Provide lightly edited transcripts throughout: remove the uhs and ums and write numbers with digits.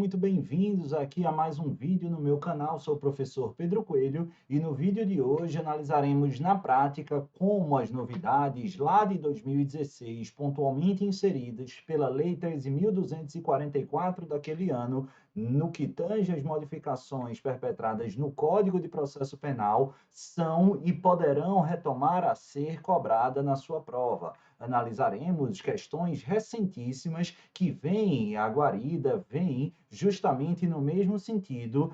muito bem-vindos aqui a mais um vídeo no meu canal. Sou o professor Pedro Coelho e no vídeo de hoje analisaremos na prática como as novidades lá de 2016, pontualmente inseridas pela Lei 13.244 daquele ano, no que tange às modificações perpetradas no Código de Processo Penal, são e poderão retomar a ser cobrada na sua prova. Analisaremos questões recentíssimas que vêm à guarida, vêm justamente no mesmo sentido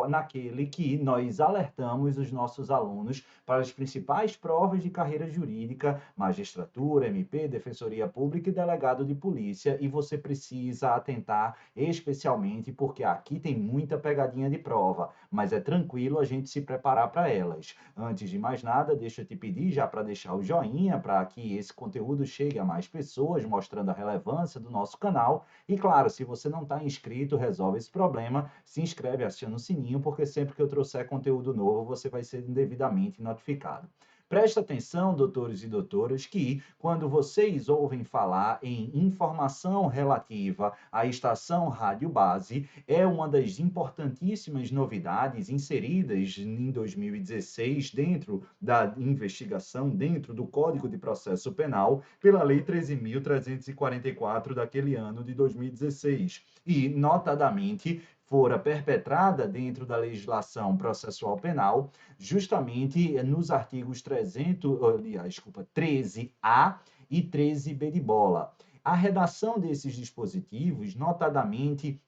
naquele que nós alertamos os nossos alunos para as principais provas de carreira jurídica, magistratura, MP, Defensoria Pública e delegado de polícia, e você precisa atentar especialmente porque aqui tem muita pegadinha de prova, mas é tranquilo a gente se preparar para elas. Antes de mais nada, deixa eu te pedir já para deixar o joinha para que esse conteúdo chegue a mais pessoas, mostrando a relevância do nosso canal. E claro, se você não está inscrito, resolve esse problema, se inscreve, aciona o sininho, porque sempre que eu trouxer conteúdo novo, você vai ser devidamente notificado. Presta atenção, doutores e doutoras, que quando vocês ouvem falar em informação relativa à estação Rádio Base, é uma das importantíssimas novidades inseridas em 2016 dentro da investigação, dentro do Código de Processo Penal, pela Lei 13.344 daquele ano de 2016. E, notadamente, fora perpetrada dentro da legislação processual penal, justamente nos artigos 13A e 13B de bola. A redação desses dispositivos, notadamente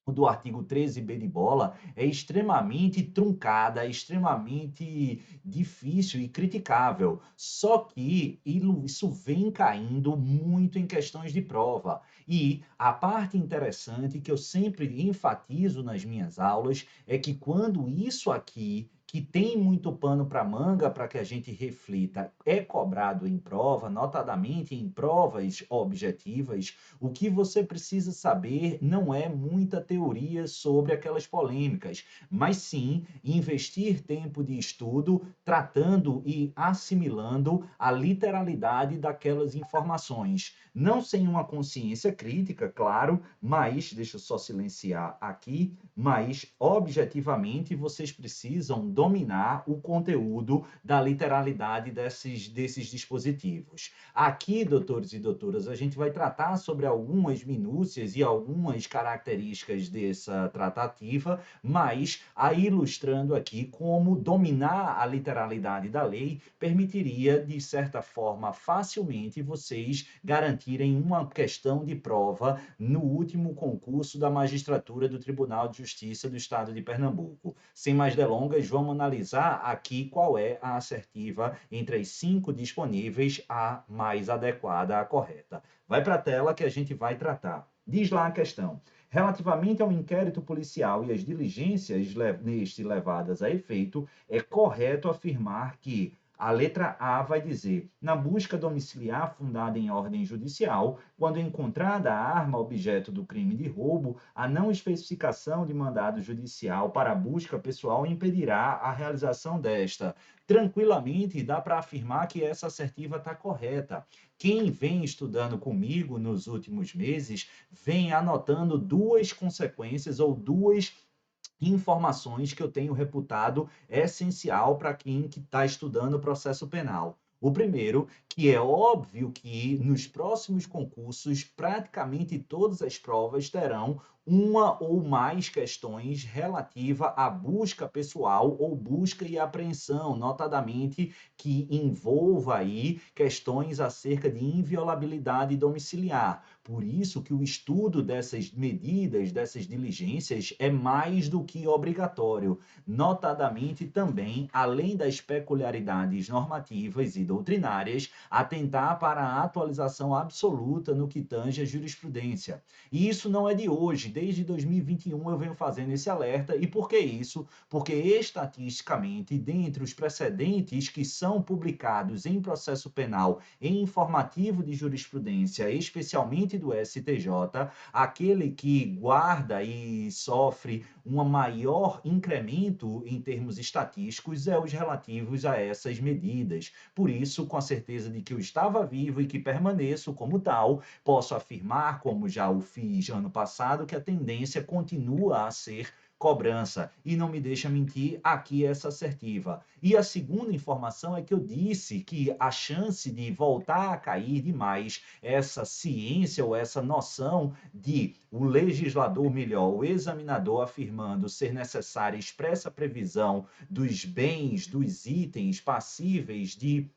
o do artigo 13b de bola, é extremamente truncada, é extremamente difícil e criticável. Só que isso vem caindo muito em questões de prova. E a parte interessante que eu sempre enfatizo nas minhas aulas é que quando isso aqui que tem muito pano para manga para que a gente reflita, é cobrado em prova, notadamente em provas objetivas, o que você precisa saber não é muita teoria sobre aquelas polêmicas, mas sim investir tempo de estudo tratando e assimilando a literalidade daquelas informações. Não sem uma consciência crítica, claro, mas, deixa eu só silenciar aqui, mas objetivamente vocês precisam dominar o conteúdo da literalidade desses dispositivos. Aqui, doutores e doutoras, a gente vai tratar sobre algumas minúcias e algumas características dessa tratativa, mas aí ilustrando aqui como dominar a literalidade da lei permitiria, de certa forma, facilmente vocês garantirem uma questão de prova no último concurso da magistratura do Tribunal de Justiça do Estado de Pernambuco. Sem mais delongas, vamos analisar aqui qual é a assertiva entre as 5 disponíveis, a mais adequada, a correta. Vai para a tela que a gente vai tratar. Diz lá a questão. Relativamente ao inquérito policial e as diligências neste levadas a efeito, é correto afirmar que a letra A vai dizer: na busca domiciliar fundada em ordem judicial, quando encontrada a arma objeto do crime de roubo, a não especificação de mandado judicial para a busca pessoal impedirá a realização desta. Tranquilamente dá para afirmar que essa assertiva está correta. Quem vem estudando comigo nos últimos meses vem anotando duas consequências ou duas informações que eu tenho reputado essencial para quem que está estudando o processo penal. O primeiro, que é óbvio que nos próximos concursos, praticamente todas as provas terão uma ou mais questões relativa à busca pessoal ou busca e apreensão, notadamente que envolva aí questões acerca de inviolabilidade domiciliar. Por isso que o estudo dessas medidas, dessas diligências, é mais do que obrigatório. Notadamente também, além das peculiaridades normativas e doutrinárias, atentar para a atualização absoluta no que tange a jurisprudência. E isso não é de hoje, desde 2021 eu venho fazendo esse alerta. E por que isso? Porque estatisticamente, dentre os precedentes que são publicados em processo penal em informativo de jurisprudência, especialmente do STJ, aquele que guarda e sofre um maior incremento em termos estatísticos é os relativos a essas medidas. Por isso, com a certeza de que eu estava vivo e que permaneço como tal, posso afirmar, como já o fiz ano passado, que a tendência continua a ser cobrança. E não me deixa mentir, aqui essa assertiva. E a segunda informação é que eu disse que a chance de voltar a cair demais essa ciência ou essa noção de o legislador, melhor, o examinador afirmando ser necessária expressa previsão dos bens, dos itens passíveis de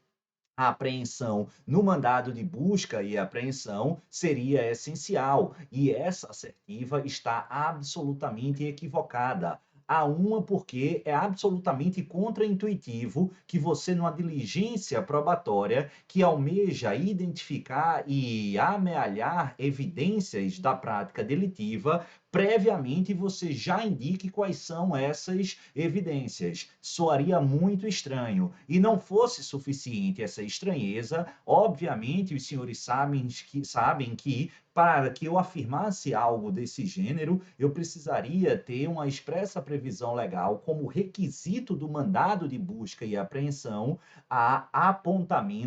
a apreensão no mandado de busca e apreensão seria essencial, e essa assertiva está absolutamente equivocada. A uma, porque é absolutamente contraintuitivo que você, numa diligência probatória que almeja identificar e amealhar evidências da prática delitiva, previamente você já indique quais são essas evidências. Soaria muito estranho. E não fosse suficiente essa estranheza, obviamente os senhores sabem que para que eu afirmasse algo desse gênero, eu precisaria ter uma expressa previsão legal como requisito do mandado de busca e apreensão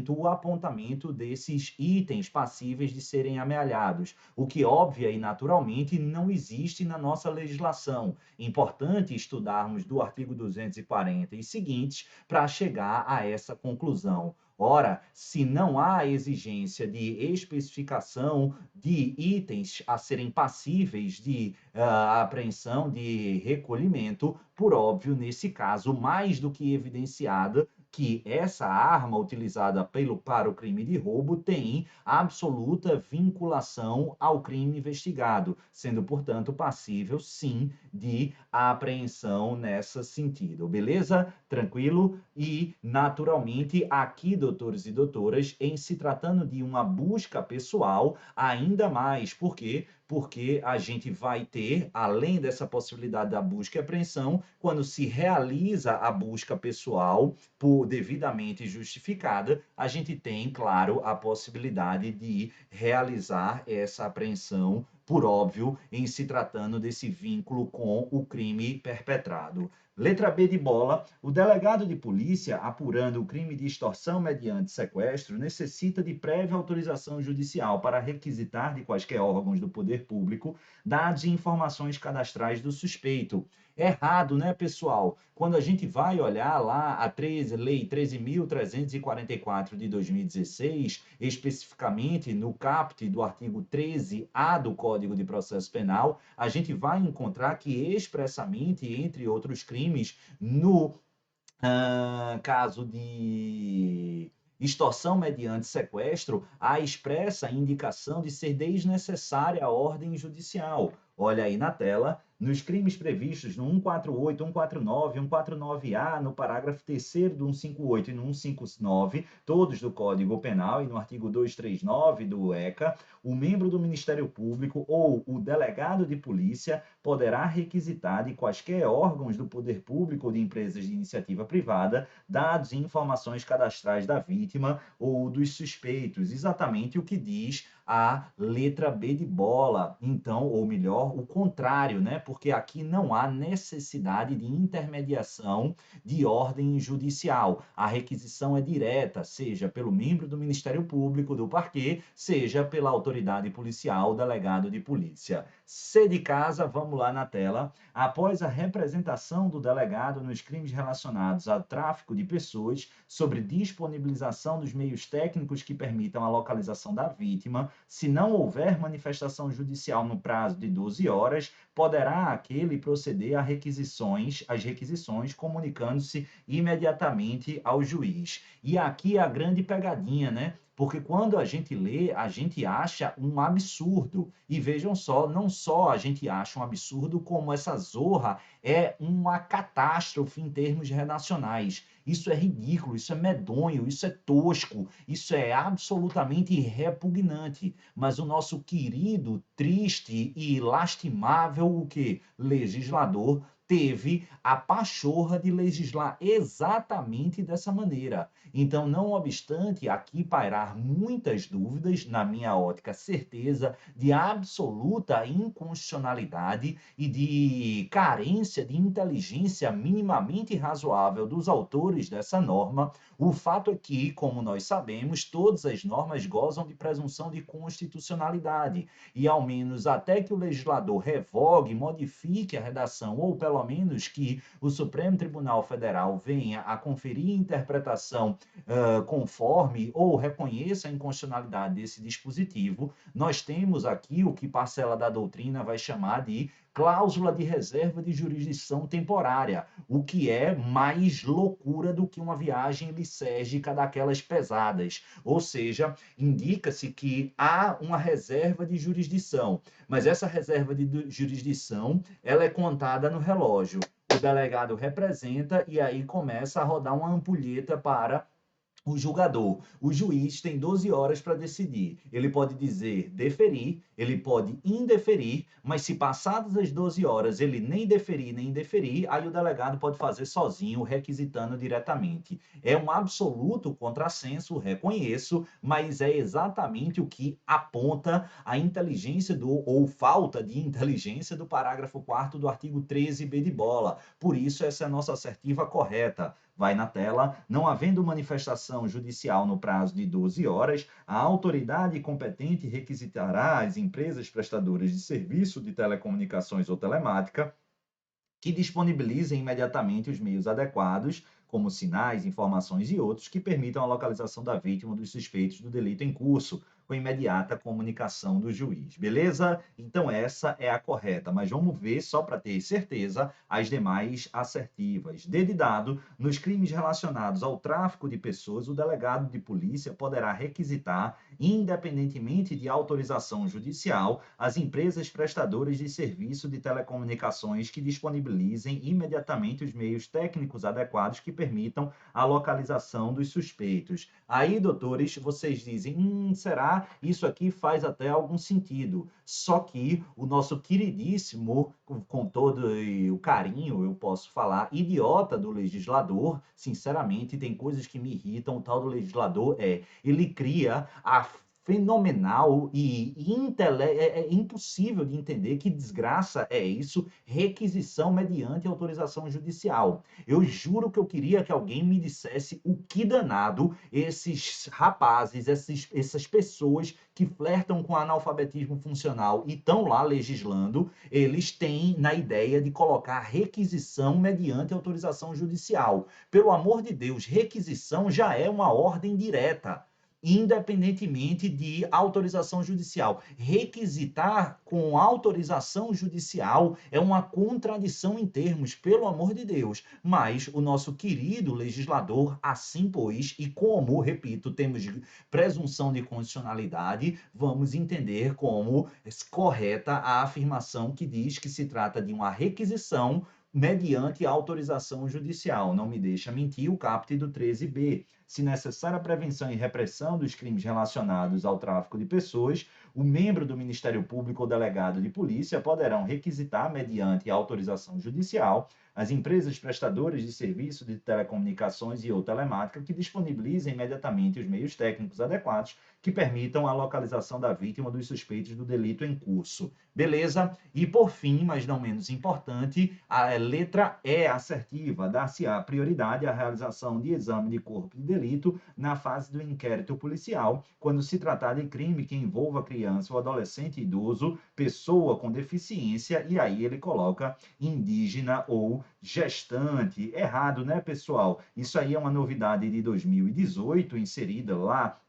o apontamento desses itens passíveis de serem amealhados, o que, óbvia e naturalmente, não existe na nossa legislação. Importante estudarmos do artigo 240 e seguintes para chegar a essa conclusão. Ora, se não há exigência de especificação de itens a serem passíveis de apreensão, de recolhimento, por óbvio, nesse caso, mais do que evidenciada que essa arma utilizada para o crime de roubo tem absoluta vinculação ao crime investigado, sendo, portanto, passível, sim, de apreensão nesse sentido. Beleza? Tranquilo? E, naturalmente, aqui, doutores e doutoras, em se tratando de uma busca pessoal, ainda mais. Por quê? Porque a gente vai ter, além dessa possibilidade da busca e apreensão, quando se realiza a busca pessoal por devidamente justificada, a gente tem, claro, a possibilidade de realizar essa apreensão, por óbvio, em se tratando desse vínculo com o crime perpetrado. Letra B de bola, o delegado de polícia, apurando o crime de extorsão mediante sequestro, necessita de prévia autorização judicial para requisitar de quaisquer órgãos do poder público dados e informações cadastrais do suspeito. Errado, né, pessoal? Quando a gente vai olhar lá a Lei 13.344 de 2016, especificamente no caput do artigo 13A do Código de Processo Penal, a gente vai encontrar que expressamente, entre outros crimes, no caso de extorsão mediante sequestro, há expressa indicação de ser desnecessária a ordem judicial. Olha aí na tela, nos crimes previstos no 148, 149, 149-A, no parágrafo 3º do 158 e no 159, todos do Código Penal, e no artigo 239 do ECA, o membro do Ministério Público ou o delegado de polícia poderá requisitar de quaisquer órgãos do poder público ou de empresas de iniciativa privada dados e informações cadastrais da vítima ou dos suspeitos, exatamente o que diz a letra B de bola. Então, ou melhor, o contrário, né? Porque aqui não há necessidade de intermediação de ordem judicial. A requisição é direta, seja pelo membro do Ministério Público, do parquê, seja pela autoridade policial, delegado de polícia. C de casa, vamos lá na tela. Após a representação do delegado nos crimes relacionados ao tráfico de pessoas, sobre disponibilização dos meios técnicos que permitam a localização da vítima, se não houver manifestação judicial no prazo de 12 horas, poderá aquele proceder às requisições, comunicando-se imediatamente ao juiz. E aqui é a grande pegadinha, né? Porque quando a gente lê, a gente acha um absurdo. E vejam só, não só a gente acha um absurdo, como essa zorra é uma catástrofe em termos redacionais. Isso é ridículo, isso é medonho, isso é tosco, isso é absolutamente repugnante. Mas o nosso querido, triste e lastimável o quê? Legislador teve a pachorra de legislar exatamente dessa maneira. Então, não obstante aqui pairar muitas dúvidas, na minha ótica, certeza de absoluta inconstitucionalidade e de carência de inteligência minimamente razoável dos autores dessa norma, o fato é que, como nós sabemos, todas as normas gozam de presunção de constitucionalidade e, ao menos até que o legislador revogue, modifique a redação ou, pelo menos, que o Supremo Tribunal Federal venha a conferir interpretação conforme ou reconheça a inconstitucionalidade desse dispositivo, nós temos aqui o que parcela da doutrina vai chamar de cláusula de reserva de jurisdição temporária, o que é mais loucura do que uma viagem lisérgica daquelas pesadas. Ou seja, indica-se que há uma reserva de jurisdição, mas essa reserva de jurisdição ela é contada no relógio. O delegado representa e aí começa a rodar uma ampulheta para o julgador. O juiz tem 12 horas para decidir. Ele pode dizer deferir, ele pode indeferir, mas se passadas as 12 horas ele nem deferir nem indeferir, aí o delegado pode fazer sozinho, requisitando diretamente. É um absoluto contrassenso, reconheço, mas é exatamente o que aponta a inteligência ou falta de inteligência do parágrafo 4º do artigo 13b de bola. Por isso, essa é a nossa assertiva correta. Vai na tela, não havendo manifestação judicial no prazo de 12 horas, a autoridade competente requisitará às empresas prestadoras de serviço de telecomunicações ou telemática que disponibilizem imediatamente os meios adequados, como sinais, informações e outros, que permitam a localização da vítima ou dos suspeitos do delito em curso, com imediata comunicação do juiz. Beleza? Então essa é a correta, mas vamos ver, só para ter certeza, as demais assertivas. Dedidado, nos crimes relacionados ao tráfico de pessoas, o delegado de polícia poderá requisitar, independentemente de autorização judicial, as empresas prestadoras de serviço de telecomunicações que disponibilizem imediatamente os meios técnicos adequados que permitam a localização dos suspeitos. Aí, doutores, vocês dizem, será? Isso aqui faz até algum sentido. Só que o nosso queridíssimo, com todo o carinho, eu posso falar, idiota do legislador, sinceramente, tem coisas que me irritam, o tal do legislador ele cria a fenomenal e é impossível de entender que desgraça é isso, requisição mediante autorização judicial. Eu juro que eu queria que alguém me dissesse o que danado esses rapazes, essas pessoas que flertam com analfabetismo funcional e estão lá legislando, eles têm na ideia de colocar requisição mediante autorização judicial. Pelo amor de Deus, requisição já é uma ordem direta, independentemente de autorização judicial. Requisitar com autorização judicial é uma contradição em termos, pelo amor de Deus. Mas o nosso querido legislador assim pôs, e como, repito, temos presunção de constitucionalidade, vamos entender como correta a afirmação que diz que se trata de uma requisição mediante autorização judicial. Não me deixa mentir o caput do 13b. Se necessária a prevenção e repressão dos crimes relacionados ao tráfico de pessoas, o membro do Ministério Público ou delegado de polícia poderão requisitar, mediante autorização judicial, as empresas prestadoras de serviço de telecomunicações e ou telemática que disponibilizem imediatamente os meios técnicos adequados que permitam a localização da vítima dos suspeitos do delito em curso. Beleza? E por fim, mas não menos importante, a letra E assertiva, dar-se-á prioridade à realização de exame de corpo de delito na fase do inquérito policial, quando se tratar de crime que envolva criança ou adolescente idoso, pessoa com deficiência, e aí ele coloca indígena ou gestante. Errado, né, pessoal? Isso aí é uma novidade de 2018, inserida lá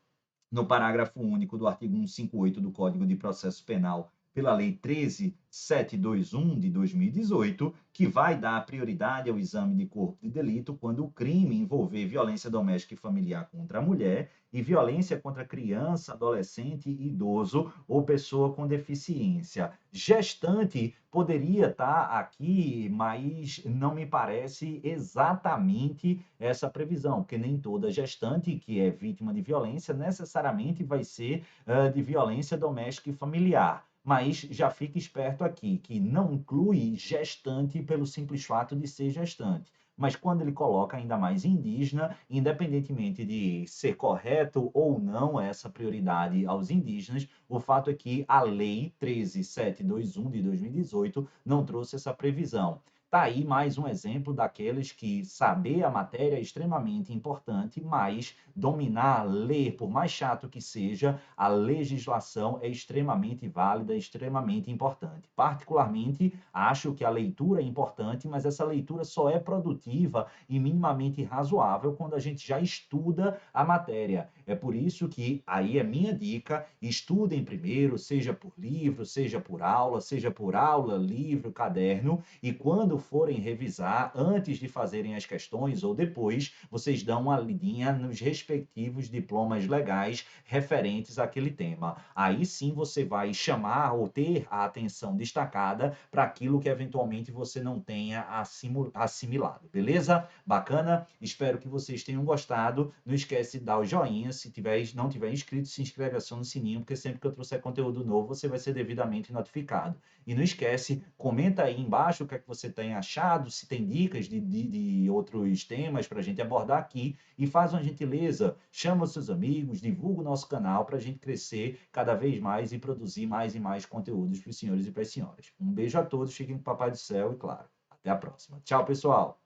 no parágrafo único do artigo 158 do Código de Processo Penal pela Lei 13.721 de 2018, que vai dar prioridade ao exame de corpo de delito quando o crime envolver violência doméstica e familiar contra a mulher e violência contra criança, adolescente, idoso ou pessoa com deficiência. Gestante poderia estar aqui, mas não me parece exatamente essa previsão, porque nem toda gestante que é vítima de violência necessariamente vai ser de violência doméstica e familiar. Mas já fique esperto aqui, que não inclui gestante pelo simples fato de ser gestante. Mas quando ele coloca ainda mais indígena, independentemente de ser correto ou não essa prioridade aos indígenas, o fato é que a Lei 13.721 de 2018 não trouxe essa previsão. Tá aí mais um exemplo daqueles que saber a matéria é extremamente importante, mas dominar, ler, por mais chato que seja, a legislação é extremamente válida, extremamente importante. Particularmente, acho que a leitura é importante, mas essa leitura só é produtiva e minimamente razoável quando a gente já estuda a matéria. É por isso que aí é minha dica: estudem primeiro, seja por livro, seja por aula, livro, caderno, e quando forem revisar, antes de fazerem as questões ou depois, vocês dão uma lidinha nos respectivos diplomas legais referentes àquele tema. Aí sim você vai chamar ou ter a atenção destacada para aquilo que eventualmente você não tenha assimilado, beleza? Bacana? Espero que vocês tenham gostado. Não esquece de dar o joinha. Se não tiver inscrito, se inscreve, aciona o sininho, porque sempre que eu trouxer conteúdo novo, você vai ser devidamente notificado. E não esquece, comenta aí embaixo o que é que você tem achado, se tem dicas de outros temas para a gente abordar aqui, e faz uma gentileza, chama os seus amigos, divulga o nosso canal para a gente crescer cada vez mais e produzir mais e mais conteúdos para os senhores e para as senhoras. Um beijo a todos, fiquem com o Papai do Céu e, claro, até a próxima. Tchau, pessoal!